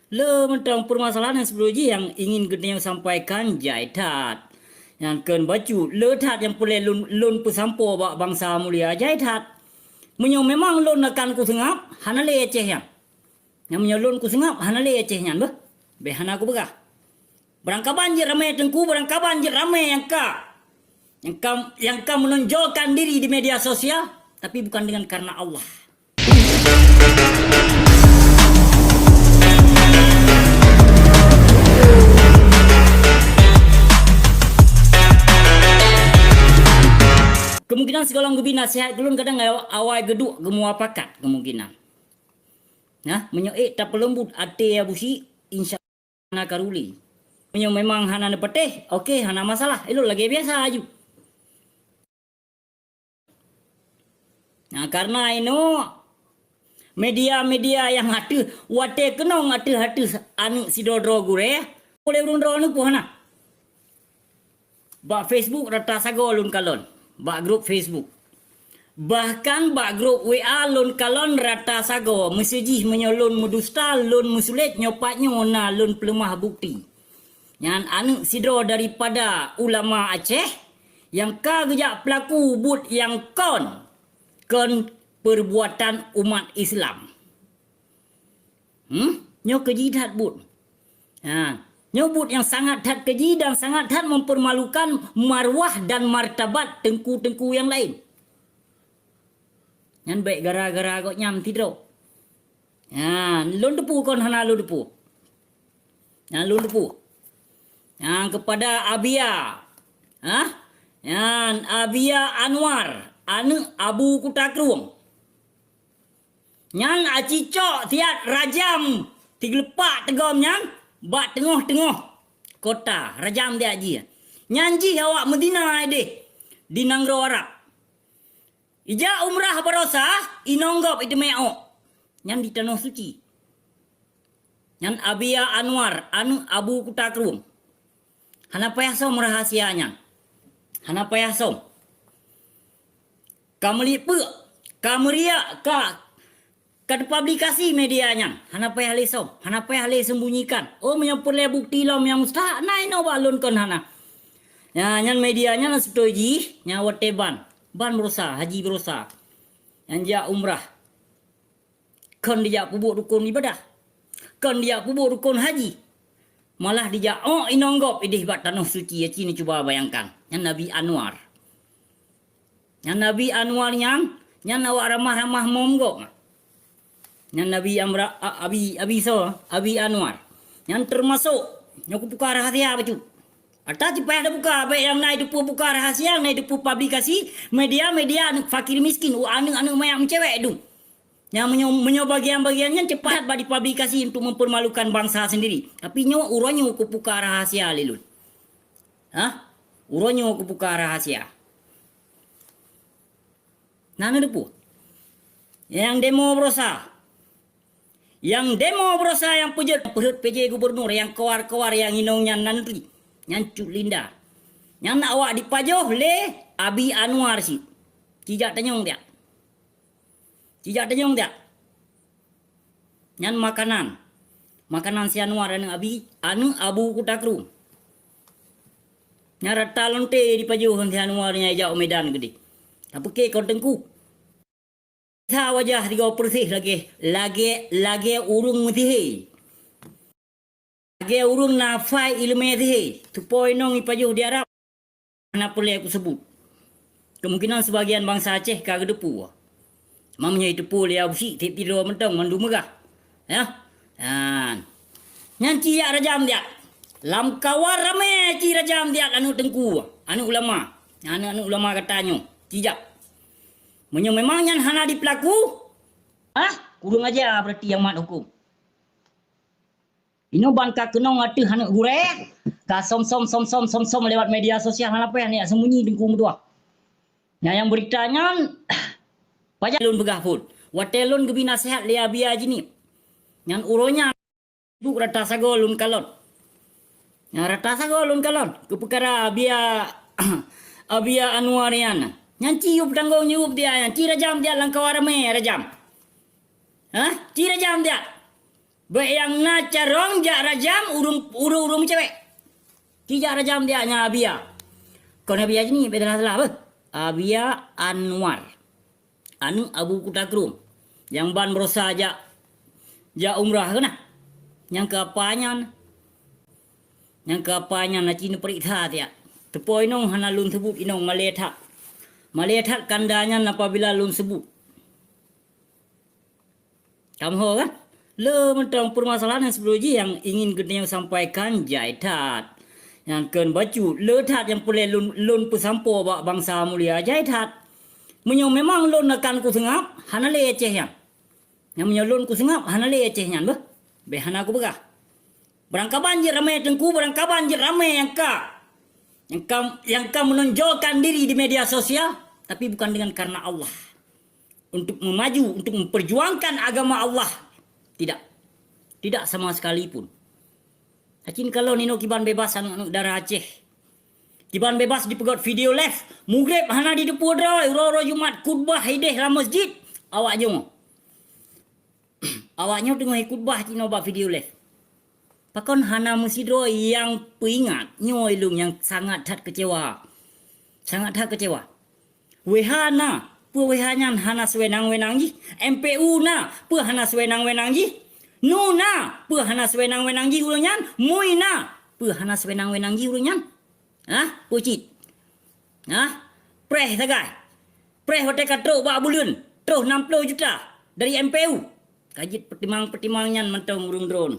Le mentang permasalahan yang sebelum yang ingin kita yang sampaikan jai tat. Yang ken baju le tat yang boleh lun pesampo bak bangsa mulia jai tat. Menyo memang lun akan ku sengap hana le eceh yang. Yang menyo lun ku sengap hana le eceh yang bah. Be hana ku begah. Berangkaban je ramai tengku, berangkaban je ramai yang kam menonjolkan diri di media sosial, tapi bukan dengan karena Allah. Kemungkinan segala ngubi nasihat dulu kadang awal geduk gemua pakat kemungkinan. Nah, menyoek tak pelembut ate ya busi insya Allah karuli. Menyo memang hana nepeteh, okey hana masalah. Elo lagi biasa aju. Nah, karena ino media-media yang hatu wate kenong hatu anu sidodro gure boleh urun anu pohana. Ba Facebook rata sago lun kalon. Ba grup Facebook. Bahkan ba grup WA lun kalon rata sago mesejih menyolun mudusta lun musulit nyopatnya na lun pelemah bukti. Yang anu sidro daripada ulama Aceh yang ka gejak pelaku but yang kon perbuatan umat Islam. Nyo keji dat but. Nyobut yang sangat dat keji dan sangat dat mempermalukan marwah dan martabat tengku-tengku yang lain. Yang baik gara-gara kok nyam tidro. Lun depu kon hana lun depu. Lun depu. Yang kepada Abia. Yang Abia Anwar. Anu Abu Kutakrung. Yang acicok tiat rajam. Tiglepak tegom yang. Bak tengah-tengah kota. Rajam dia aji. Nyanji awak Medina deh. Di Nanggro Arab. Ija umrah berosa. Inonggop itu me'ok. Yang di Tanah Suci. Yang Abia Anwar. Anu Abu Kutakrung. Hana payah som rahasianya. Hana payah som. Kamelipe. Kameria kad publikasi medianya. Hana payah le som. Hana payah le sembunyikan. Oh menyapur le bukti lam yang mustah. Nai no balun kon hana. Ya nyan medianya na setuji. Nya wateban. Ban berusaha. Haji berusaha. Yang dia umrah. Kon dia pubuk rukun ibadah. Kon dia pubuk rukun haji. Malah dia inonggop idih bat Tanah Suci ya cini cuba bayangkan. Yang Nabi Anwar. Yang Nabi Anwar yang awak ramah-ramah monggok. Yang Nabi Abi Anwar. Yang termasuk yang buka rahasia betul. Atau supaya ada buka baik yang naik depu buka rahasia, naik depu publikasi media-media fakir miskin anu mayang cewek itu. Yang bagian-bagiannya cepat bagi publikasi untuk mempermalukan bangsa sendiri. Tapi nyo uronyo ku buka rahasia lilun. Uronyo ku buka rahasia. Nana depu. Yang demo berosa. Yang pujut PJ gubernur yang kewar-kewar yang inongnya nanti. Yang Cuk Linda. Yang nak awak dipajoh le Abi Anwar si. Cijak tanyong dia. Yang makanan si Anwar anu Abu Kutakrung. Yang rata lonte di pajuhan si Anwarnya jauh medan gede. Apa ke kau tengku? Sa wajah 3 persih lagi urung mutihi. Lagi urung nafai ilmu mutihi. Tu poinong ipajuh di Arab. Mana boleh aku sebut. Kemungkinan sebagian bangsa Aceh kagak depu. Mamanya itu pula ya busi tidur mentong mandu megah. Ya. Nyanci ya rajam dia. Lam kawar rame ci rajam dia anu tengku. Anu ulama. Anu ulama katanya. Tijak. Menyo memang yang hana di pelaku. Kurung aja berarti yang mat hukum. Ino bangka kenong atu hana gure. Ka som lewat media sosial hana apa yang sembunyi tengku medua. Yang beritanya pajak lun begah pun. Watelun gebi nasihat lia biya jini. Yang uronya bu rata sago lun kalon. Yang rata sago lun kalon. Kepekara Abia Anwariana. Yang ciup tanggong nyup dia. Yang cira jam dia langkau rame rajam. Cira jam dia. Baik yang na carong jak rajam urung cewek. Kijak rajam dia nya Abia. Kau Abia ni beda salah apa? Abia Anwar. Anu Abu Kutakrum. Yang ban berusaha jak umrah ke nah. Yang keapanya yang keapanya na cina periksa dia. Tepoi nong hana lun sebut inong maletak. Maletak kandanya apabila lun sebut. Kamu tahu kan? Le mentang permasalahan yang sebelum yang ingin kita sampaikan jaitat. Yang ken baju letat yang boleh lun pesampo bangsa mulia jaitat. Menyong memang lun akan ku sengap hana le eceh yang. Yang menyong lun ku sengap hana le eceh yang bah. Be hana ku begah. Berangka banjir ramai tengku, berangka banjir ramai yang kam menonjolkan diri di media sosial, tapi bukan dengan karena Allah. Untuk memaju, untuk memperjuangkan agama Allah. Tidak sama sekali pun. Hakin kalau nino kiban bebas anu darah Aceh. Kiban bebas dipegot video live. Mugrib hana di depu dra, ro Jumat khutbah hideh la masjid. Awak jong. Awaknya tengah khutbah cino ba video live. Pakon hana musidro yang peringat nyoi lung yang sangat tak kecewa. Sangat tak kecewa. Wehana, wehanya hana sewenang-wenang ji. MPU na, hana sewenang-wenang ji. Nu na, hana sewenang-wenang ji ulunyan. Mui na, hana sewenang-wenang ji ulunyan. Ha? Pucit. Ha? Preh sagai. Preh hotel katro ba bulun. Terus 60 juta dari MPU. Kajit pertimbangan mentong urung drone.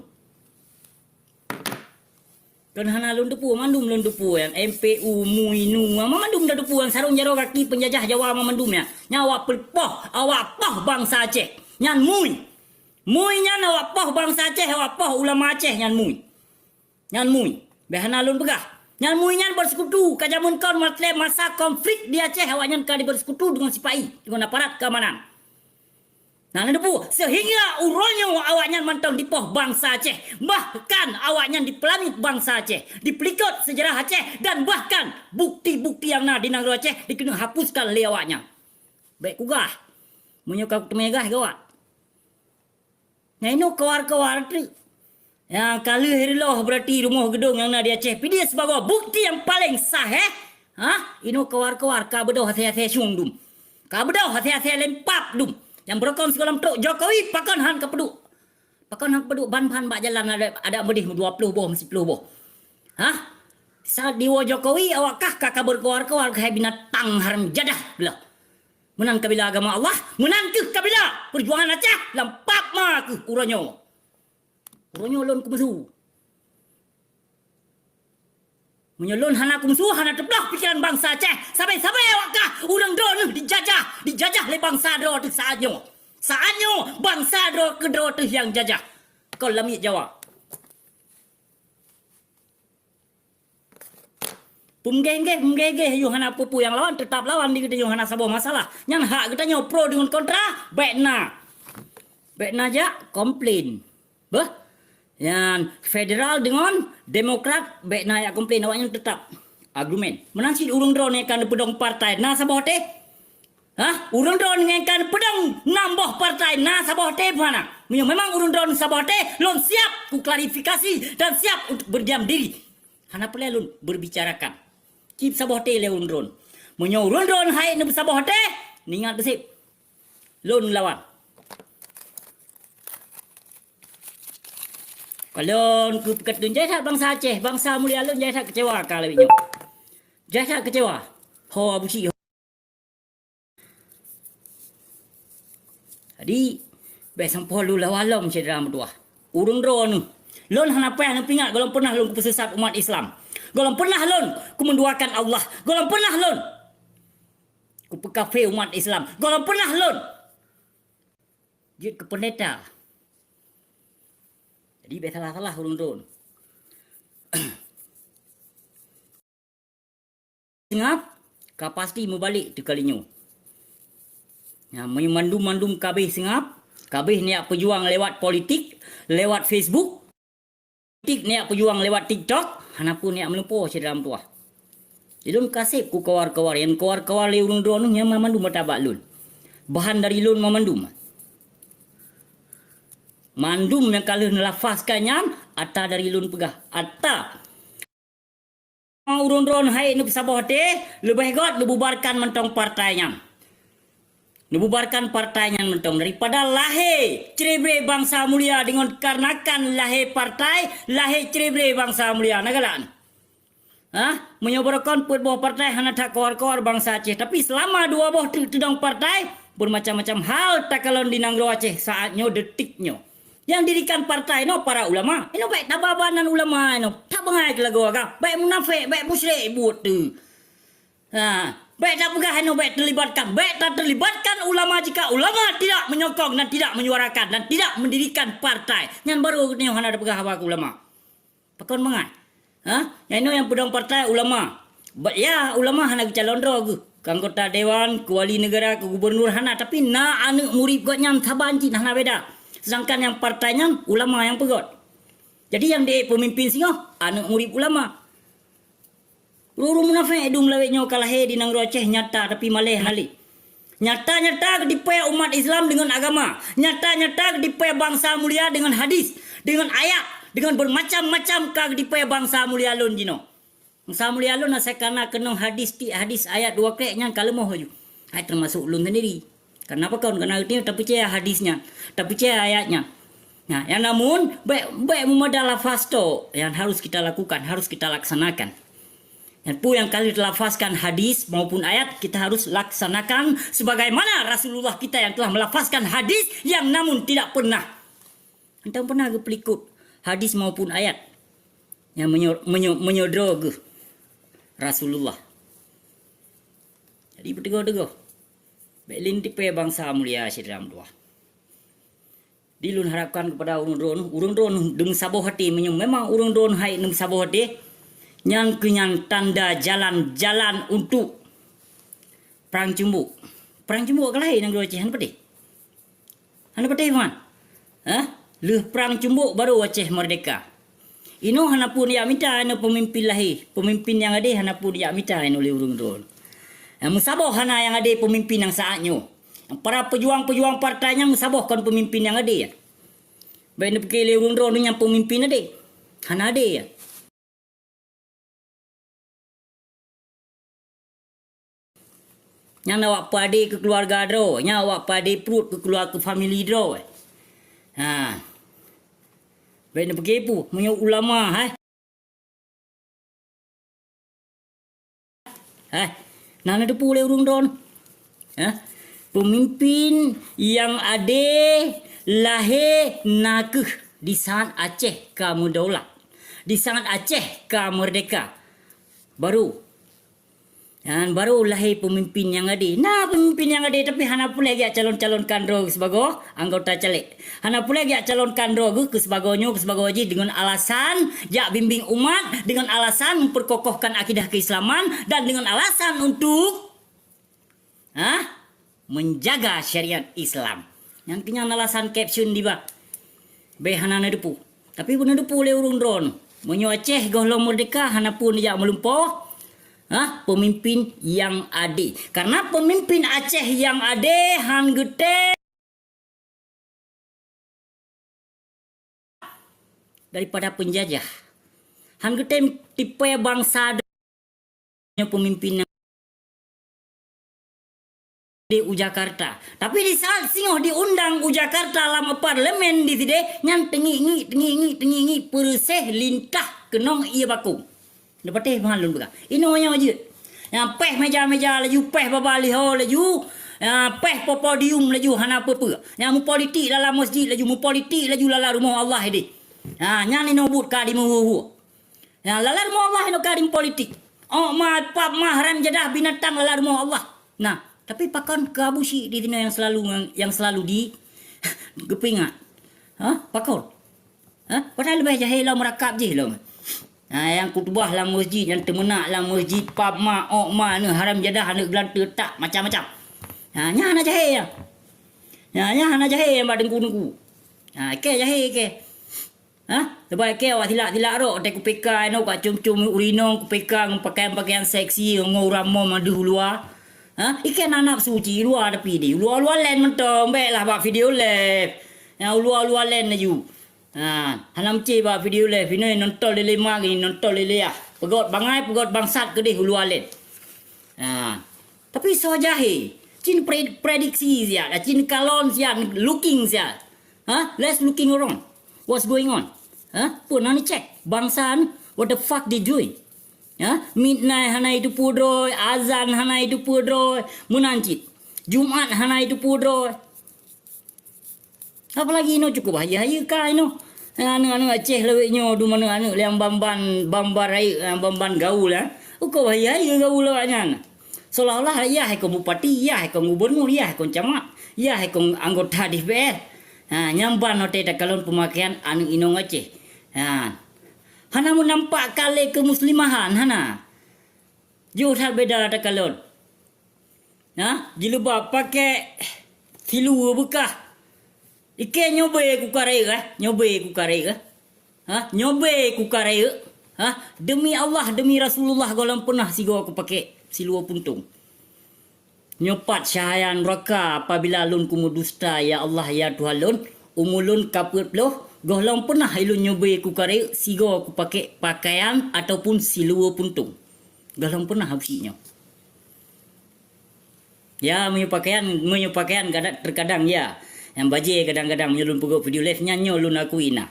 Kan hana lun depu mandum lun depu yang MPU muinu mandum dah depu yang sarung jaro kaki penjajah Jawa mandum ya nyawa pelpoh awak poh bangsa Aceh nyan mui nyan awak poh bangsa Aceh awak poh ulama Aceh nyan mui be hana lun begah nyan mui nyan bersekutu kajamun kaun masa konflik di Aceh awak nyan kali bersekutu dengan sipai dengan aparat keamanan. Nah, depu sehingga urolnya awaknya mantau di poh bangsa Aceh. Bahkan awaknya di pelangi bangsa Aceh. Di pelikot sejarah Aceh. Dan bahkan bukti-bukti yang na di negara Aceh dikena hapuskan oleh awaknya. Baik kugah. Menyokap temegah gawat. Nah ini kawar-kawar tu. Ya kalau hiriloh berarti rumah gedung yang na di Aceh. Dia sebagai bukti yang paling sah Ini kawar-kawar kabedoh hati-hati syung dum. Kabedoh hati-hati lempap dum. Yang berkong sekolah tok Jokowi pakan han kepedu. Pakan han kepedu ban-ban bak jalan ada bedih 20 boh 10 boh. Saat diwa Jokowi awakkah kakak berkawar-kawar ke binatang haram jadah belah. Menang kabila agama Allah, menang ke kabila perjuangan Aceh lampap ma ke uranyo. Uranyo lon kumsu. Menyelun hana kumsu hana teplah pikiran bangsa Aceh. Sampai awakkah urang dro dijajah oleh bangsa dro tu saatnya bangsa dro ke dro tu yang jajah. Kau lamit Jawa. Pumgege yung hana pupu yang lawan tetap lawan di kita yung hana sabah masalah. Yang hak kita nyo pro dengan kontra baik na aja komplain. Bah? Yang federal dengan demokrat baik na ya komplain awaknya tetap argumen. Menangsi urung drone kan pedong partai na sabah teh. Urung drone kan pedong nambah partai na sabah teh mana? Memang urung drone sabah teh lon siap ku klarifikasi dan siap untuk berdiam diri. Hana perlu lon berbicarakan. Kip sabah teh le urung drone. Urung drone hai ne sabah teh ningat besip. Lon lawan. Kalau ku ketun jasa bangsa Aceh, bangsa mulia lun jasa kecewa kalau inyo. Jasa kecewa. Ho abusi. Jadi besang polu lawalam cedera medua. Urung drone. Lon hana payah pingat golong pernah lon ku pesesat umat Islam. Golong pernah lon ku menduakan Allah. Golong pernah lon ku pekafe umat Islam. Golong pernah lon jid ke pendeta. Jadi salah urung drone. Singap kapasti membalik di kalinyo. Ya, mandum kabeh singap, kabeh niat pejuang lewat politik, lewat Facebook. Politik niat pejuang lewat TikTok, hanapun niat melupo dalam tuah. Ilun kasih ku kawar-kawar yang kawar-kawar le urung drone nya mamandum matabak lun. Bahan dari lun mamandum. Mandum yang kalau nelafazkannya ata dari lun pegah. Ata urun-urun hai nu sabah te lebih got bubarkan mentong partainya. Bubarkan partainya mentong daripada lahir cerebre bangsa mulia dengan karenakan lahir partai lahir cerebre bangsa mulia nagalan. Menyoborkan put bawah partai hana tak kawar-kawar bangsa Aceh. Tapi selama dua bawah tudang partai bermacam-macam hal tak kalon di Nanggro Aceh saatnya detiknya. Yang dirikan partai no para ulama. Ino baik tababanan ulama ino. Tak bengai ke lagu agak. Baik munafik, baik musyrik buat tu. Baik tak pegah ino baik terlibatkan. Baik tak terlibatkan ulama jika ulama tidak menyokong dan tidak menyuarakan dan tidak mendirikan partai. Yang baru ni hana ada pegah apa ulama. Pakon bengai. Yang ino yang pedang partai ulama. Ya ulama hana calon rogu. Anggota dewan, kuali negara, ke gubernur hana tapi na anak murid got nyam tabanci hana beda. Sedangkan yang partainya ulama yang pegot. Jadi yang dia pemimpin singo anak murid ulama. Ruru munafik edung laweknya kalah di Nanggro Aceh nyata tapi malih halik. Nyata-nyata dipaya umat Islam dengan agama. Nyata-nyata dipaya bangsa mulia dengan hadis, dengan ayat, dengan bermacam-macam dipaya bangsa mulia lun jino. Bangsa mulia lun asalkan kenong hadis ayat dua kreknya kalau mau haju. Hai termasuk lun sendiri. Kenapa kau? Karena itu tak percaya hadisnya, tak percaya ayatnya. Nah, yang namun baik memadalah fasto yang harus kita lakukan, harus kita laksanakan. Dan pun yang kali dilafazkan hadis maupun ayat kita harus laksanakan sebagaimana Rasulullah kita yang telah melafazkan hadis yang namun tidak pernah. Entah pernah ke pelikut hadis maupun ayat yang menyodrog Rasulullah. Jadi bertegur-tegur. Baik tipe bangsa mulia Syedram dua. Dilun harapkan kepada urun-urun dengan sabuh hati memang urun-urun hai dengan sabuh hati yang kenyang tanda jalan-jalan untuk perang cumbu. Perang cumbu ke lain yang dua Aceh hana putih man. Leh perang cumbu baru Aceh merdeka. Ino hana pun dia minta ino pemimpin lahir, pemimpin yang ada hana pun dia minta ino oleh urun-urun. Musabah hana yang ada pemimpin yang saatnya. Para pejuang-pejuang partainya musabahkan pemimpin yang ada ya. Baik ni pergi urun-urun yang pemimpin ada. Hana ada ya. Yang awak pada ke keluarga dro, yang awak pada perut ke keluarga ke family dro. Baik ni pergi pu, punya ulama Nana ada pulih urung don. Pemimpin yang ada lahir nakeh di saat Aceh ke merdaulat. Di saat Aceh ke merdeka. Baru lahir pemimpin yang ada. Nah pemimpin yang ada tapi hana pula lagi calon-calon kandro sebagai anggota caleg. Hana pula lagi calon kandro ke sebagainya dengan alasan jak bimbing umat, dengan alasan memperkokohkan akidah keislaman dan dengan alasan untuk menjaga syariat Islam. Yang kenyang alasan caption di bawah. Hana depu. Tapi pun depu oleh urung drone. Menyo Aceh golong merdeka hana pun jak melumpuh. Pemimpin yang ada. Karena pemimpin Aceh yang ada han gede daripada penjajah. Han gede tipe bangsa pemimpin di Jakarta. Tapi di saat singoh diundang Jakarta dalam parlemen di sini yang tengi persih lintah kenong ia baku. Dapat malun buka. Ino yang aja. Yang peh meja-meja laju, peh babaliho laju, peh podium laju hana apa. Yang mu politik dalam masjid laju, mu politik laju lala rumah Allah ini. Nyani no but kadi mu. Ya lala rumah Allah ino kadi politik. Oh ma pap mahram jadah binatang lala rumah Allah. Nah, tapi pakon keabusi di sini yang selalu di gepingat. Pakon. Padahal lebih jahil lah merakap je lah. Yang kutubah lah masjid, yang temenak lah masjid, pap ma, ni haram jadah, anak gelanta tak, macam-macam. Nya hana jahil ya. Nya hana jahil yang dengku-dengku. Ke jahil ke. Lepas ke awak tilak-tilak rok, tak kupeka, kak cum-cum urino, kupeka, pakaian-pakaian seksi, ngorang mau madu luar. Ikan anak suci luar tapi di luar lain mentong, baiklah buat video live. Yang luar-luar lain laju. Hanam cik ba video le finoi nonton lele mak ni nonton lele ah. Pegot bangai pegot bangsat ke deh luar lain. Tapi so jahe. Cin prediksi sia, cin kalon sia, looking sia. Let's looking around. What's going on? Pun nani check. Bangsa ni, what the fuck they doing? Midnight hana itu pudroy, azan hana itu pudroy, munancit. Jumat hana itu pudroy. Apalagi ino cukup bahaya ka ino. Anu Aceh leweknya du mana anu yang bamban rai bamban gaul Uko bahaya gaul lawanya. Seolah-olah ya hai kong bupati, ya hai kong gubernur, ya hai kong camat, ya hai kong anggota DPR. Nyamban hote tak kalon pemakaian anu ino Aceh. Hana mu nampak kale kemuslimahan hana. Jauh tak beda tak kalon. Jilbab pakai silu bekah. Ike nyobe ku karaya nyobe ku karaya nyobe ku karaya demi Allah demi Rasulullah golam pernah sigo aku pakai silua puntung nyopat syahayan raka apabila lun kumu dusta ya Allah ya Tuhan lun umulun kaput loh golam pernah ilun nyobe ku karaya sigo aku pakai pakaian ataupun silua puntung golam pernah habisnya ya menyupakaian terkadang ya. Yang baje kadang-kadang menyelun pegok video live nyanyo lun aku ina.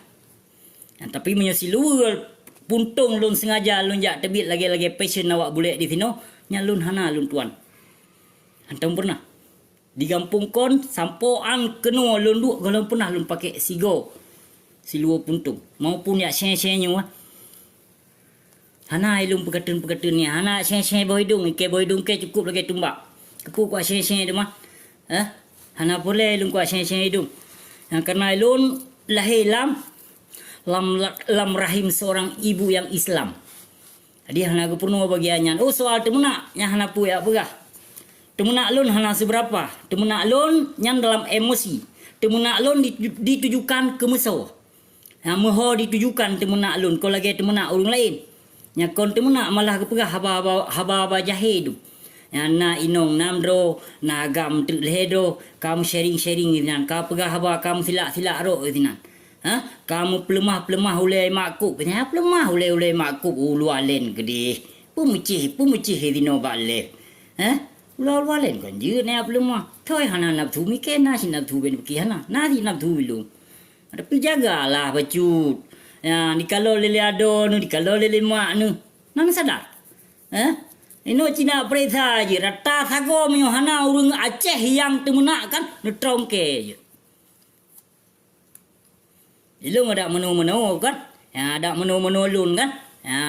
Tapi menyesiluar puntung lun sengaja lun jak tebit lagi-lagi passion awak boleh di sino nyalun hana lun tuan. Antam pernah di kampung kon sampoan keno lun duk kalau pernah lun pakai sigo siluar puntung maupun ya sen-sennya hana ilung pegatun-pegatun ni hana sen-sen boy hidung ke cukup lagi tumbak. Kepu kuat sen-sen dia mah. Hana boleh lung kuat sen-sen hidung. Karena lun lahir lam rahim seorang ibu yang Islam. Jadi hana kepenuh bagiannya. Oh soal temuna yang hana puya begah. Temuna lun hana seberapa. Temuna lun yang dalam emosi. Temuna lun ditujukan ke meso. Meho ditujukan temuna lun. Kau lagi temuna orang lain. Yang kon temuna malah kepegah haba jahidu. Na inong namdro na agam tulhedo kamu sharing inan ka pegah haba kamu silak ro inan kamu pelemah ulai makub pelemah ulai makub ulu alen gede pumucih dino bale ulu alen kan je na pelemah toy hana nap thu mi ke na sin nap thu ben ki hana na di nap thu bilu tapi jagalah bacut ni kalau lele ado ni kalau lele mak nu nang sadar Ino Cina perintah je. Rata sago menyo hana urang Aceh yang temenak kan netrongke je. Ilung ada menu-menu kan. Ada menu-menu lun kan.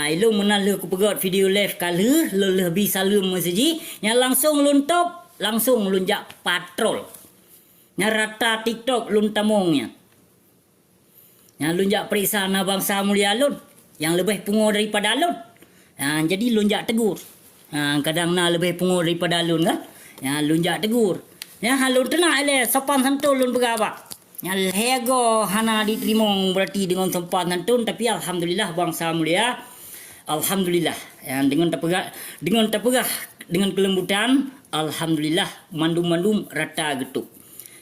Ilung menal ku pegot video live kali lebih salum meseji. Yang langsung lun top, langsung lun jak patrol. Yang rata TikTok lun tamongnya. Yang lun jak periksa na bangsa mulia lun. Yang lebih pungo daripada lun. Jadi lun jak tegur. Kadang na lebih pungut daripada lun kan. Lun jak tegur. Lun tenang le sopan santun lun bergabak. Lego hana diterima berarti dengan sopan santun tapi alhamdulillah bangsa mulia. Alhamdulillah. Dengan terpegah dengan kelembutan alhamdulillah mandum-mandum rata getuk.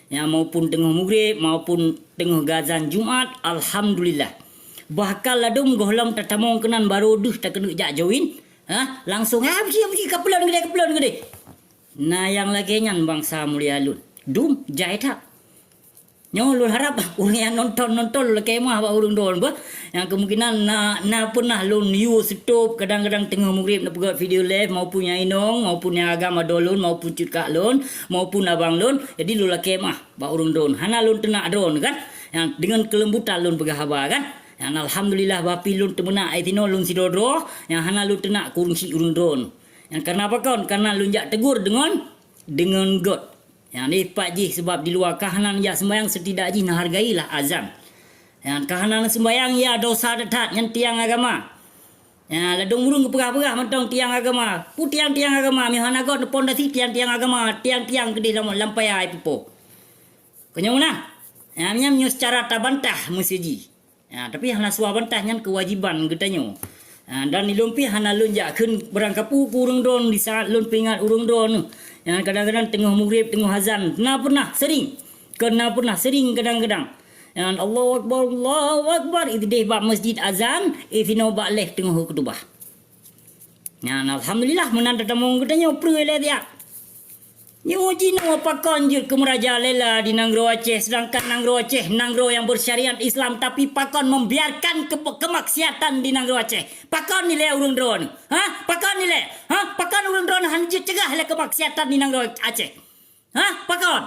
Maupun tengah maghrib maupun tengah gazan Jumat alhamdulillah. Bahkan ladum gohlam tatamong kenan baru duh tak kena jak join. Langsung mesti kepelan gede. Nah yang lagi nyan bangsa mulia lun. Dum jahit tak. Lun harap orang yang nonton lagi mah ba urang don ba. Yang kemungkinan na pernah lun you stop kadang-kadang tengah maghrib nak pegat video live maupun yang inong maupun yang agama dolun maupun cutkak lun maupun abang lun. Jadi lun lagi mah ba urang don. Hana lun tenak don kan. Yang dengan kelembutan lun pegah haba kan. Yang alhamdulillah bapi lun temenak aitino lun sidodro yang hana lun tenak kurung si urung drone. Yang karena apa kawan? Karena lun jak tegur dengan God. Yang ni pak ji sebab di luar kahanan ya sembahyang setidak ji nak hargailah azan. Yang kahanan sembahyang ya dosa detat yang tiang agama. Yang ladung urung kepegah-pegah mentong tiang agama. Pu tiang agama mi hana God pondasi tiang agama, tiang gede lampai ai pipo. Kenyo mana? Yang nyam secara tabantah musiji. Tapi hana suah bantahnya kewajiban katanya. Dan ilumpi hana lun jak keun berangkapu urang don di saat lun pingat urang don. Yang kadang-kadang tengah maghrib tengah azan. Kena pernah sering kadang-kadang. Dan Allahu Akbar. Itu dia bak masjid azan. Fino bak leh tengah kedubah. Nah, alhamdulillah menanda tamu katanya perlu dia. Nyo jino pakon je ke merajalela di Nanggro Aceh, sedangkan Nanggro Aceh Nanggro yang bersyariat Islam tapi pakon membiarkan kemaksiatan di Nanggro Aceh. Pakon nilai urung drone. Pakon nilai. Pakon urung drone hanya cegah le kemaksiatan di Nanggro Aceh. Pakon.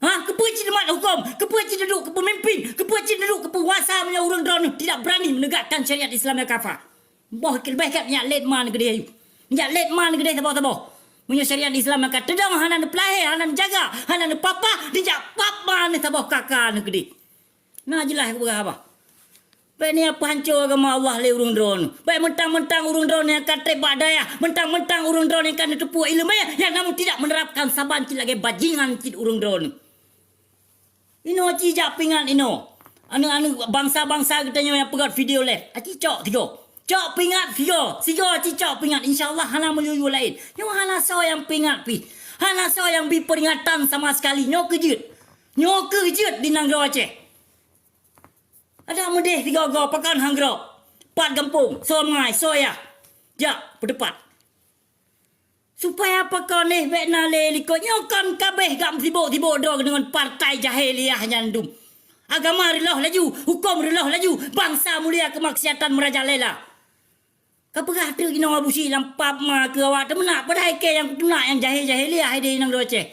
Kepuci demat hukum, kepuci duduk ke pemimpin, kepuci duduk ke penguasa punya urung drone tidak berani menegakkan syariat Islam yang kafah. Boh kelebaikan nyak let man ke dia. Nyak let man ke dia tabah-tabah. Punya syariat Islam akan tedang hanan pelahe, hanan jaga, hanan papa, dijak papa ni tabah kakak ni kedi. Nah jelas aku berapa. Baik ni apa hancur agama Allah le urung drone. Baik mentang-mentang urung drone yang akan tebak daya, mentang-mentang urung drone yang akan ditepu ilmu yang namun tidak menerapkan saban cik lagi bajingan cik urung drone. Ino cijak pingan ino. Anu bangsa-bangsa katanya yang pegat video le. Aci cok tiga. Cok pingat sigo cicok pingat insyaallah hana melulu lain. Nyo hana so yang pingat pi. Hana so yang bi peringatan sama sekali nyo kejut. Nyo kejut di Nanggro Aceh. Ada mudeh tiga go pakan hanggro. Pat gampung, songai, soya. Jak berdepan. Supaya apa kau ni bek nale likut nyo kan kabeh gam sibuk-sibuk dog dengan partai jahiliah nyandum. Agama rilah laju, hukum rilah laju, bangsa mulia kemaksiatan merajalela. Kapagah tu ina abusi lampap ma ke awak temenak padahal ke yang tunak yang jahil-jahiliah di Nanggro Aceh.